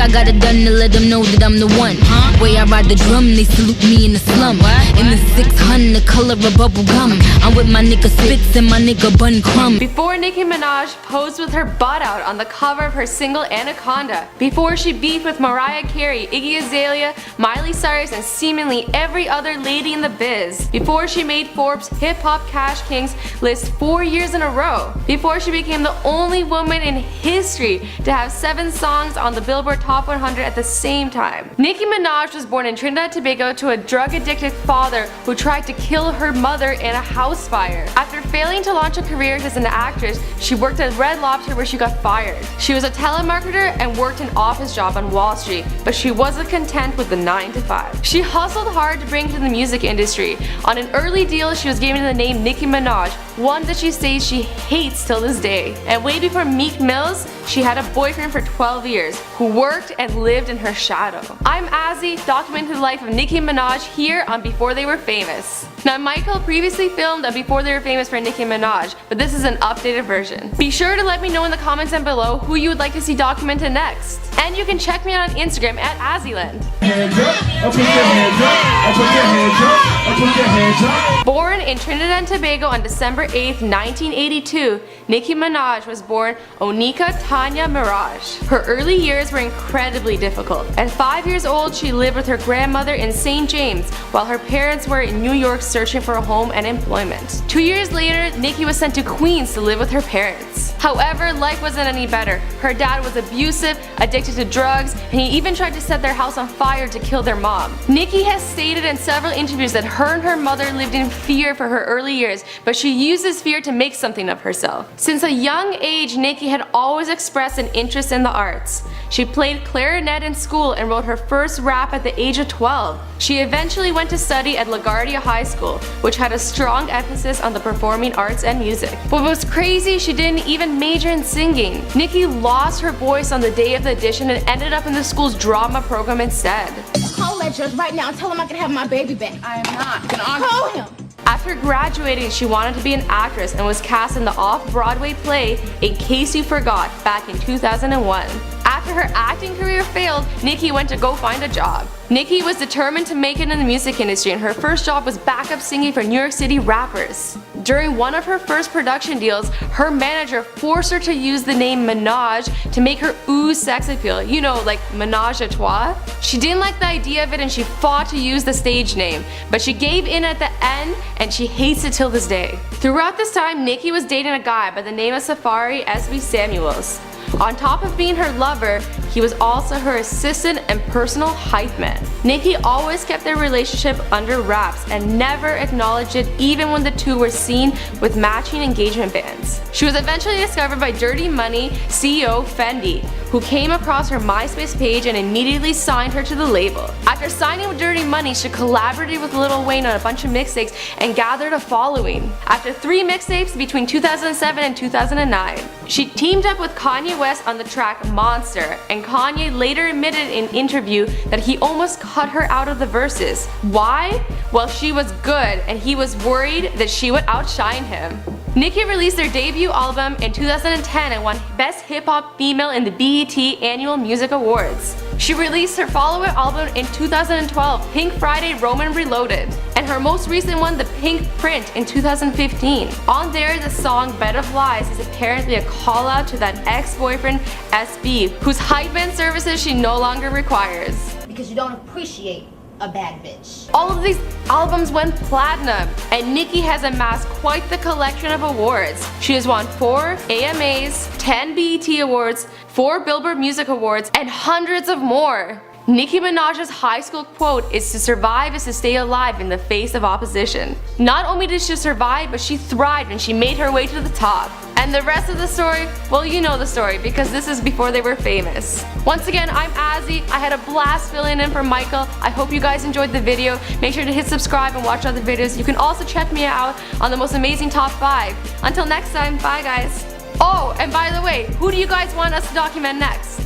I got it done to let them know that I'm the one. Way I ride the drum, they salute me in the slum. In the 600, the color of bubble gum. I'm with my nigga Spitz and my nigga Bun Crumb. Before Nicki Minaj posed with her butt out on the cover of her single Anaconda. Before she beefed with Mariah Carey, Iggy Azalea, Miley Cyrus, and seemingly every other lady in the biz. Before she made Forbes Hip Hop Cash Kings list 4 years in a row. Before she became the only woman in history to have 7 songs on the Billboard Top 100 at the same time. Nicki Minaj was born in Trinidad and Tobago to a drug-addicted father who tried to kill her mother in a house fire. After failing to launch a career as an actress, she worked at Red Lobster where she got fired. She was a telemarketer and worked an office job on Wall Street, but she wasn't content with the 9 to 5. She hustled hard to break into the music industry. On an early deal, she was given the name Nicki Minaj, one that she says she hates till this day. And way before Meek Mills, she had a boyfriend for 12 years who worked and lived in her shadow. I'm Azzy, documenting the life of Nicki Minaj here on Before They Were Famous. Now, Michael previously filmed a Before They Were Famous for Nicki Minaj, but this is an updated version. Be sure to let me know in the comments down below who you would like to see documented next. And you can check me out on Instagram at Azzyland. Born in Trinidad and Tobago on December 8th, 1982, Nicki Minaj was born Onika Tanya Mirage. Her early years were incredibly difficult. At 5 years old, she lived with her grandmother in St. James, while her parents were in New York searching for a home and employment. 2 years later, Nicki was sent to Queens to live with her parents. However, life wasn't any better. Her dad was abusive, addicted to drugs, and he even tried to set their house on fire to kill their mom. Nicki has stated in several interviews that her and her mother lived in fear for her early years, but she used this fear to make something of herself. Since a young age, Nicki had always expressed an interest in the arts. She played clarinet in school and wrote her first rap at the age of 12. She eventually went to study at LaGuardia High School, which had a strong emphasis on the performing arts and music. But what was crazy, she didn't even major in singing. Nicki lost her voice on the day of the audition and ended up in the school's drama program instead. Call that judge right now and tell him I can have my baby back. I am not gonna argue. Call him! After graduating, she wanted to be an actress and was cast in the off-Broadway play In Case You Forgot back in 2001. After her acting career failed, Nicki went to go find a job. Nicki was determined to make it in the music industry, and her first job was backup singing for New York City rappers. During one of her first production deals, her manager forced her to use the name Minaj to make her ooze sex appeal, you know, like Menage a Trois. She didn't like the idea of it and she fought to use the stage name, but she gave in at the end and she hates it till this day. Throughout this time, Nicki was dating a guy by the name of Safari S.B. Samuels. On top of being her lover, he was also her assistant and personal hype man. Nicki always kept their relationship under wraps and never acknowledged it, even when the two were seen with matching engagement bands. She was eventually discovered by Dirty Money CEO Fendi, who came across her MySpace page and immediately signed her to the label. After signing with Dirty Money, she collaborated with Lil Wayne on a bunch of mixtapes and gathered a following. After 3 mixtapes between 2007 and 2009, she teamed up with Kanye West on the track Monster, and Kanye later admitted in an interview that he almost cut her out of the verses. Why? Well, she was good and he was worried that she would outshine him. Nicki released their debut album in 2010 and won Best Hip Hop Female in the BET Annual Music Awards. She released her follow-up album in 2012, Pink Friday Roman Reloaded, and her most recent one, The Pink Print, in 2015. On there, the song Bed of Lies is apparently a call out to that ex-boyfriend SB, whose hype man services she no longer requires. Because you don't appreciate a bad bitch. All of these albums went platinum, and Nicki has amassed quite the collection of awards. She has won 4 AMAs, 10 BET Awards, 4 Billboard Music Awards, and hundreds of more. Nicki Minaj's high school quote is, "To survive is to stay alive in the face of opposition." Not only did she survive, but she thrived and she made her way to the top. And the rest of the story, well, you know the story because this is Before They Were Famous. Once again, I'm Azzy. I had a blast filling in for Michael. I hope you guys enjoyed the video. Make sure to hit subscribe and watch other videos. You can also check me out on the most amazing top 5. Until next time, bye guys. Oh, and by the way, who do you guys want us to document next?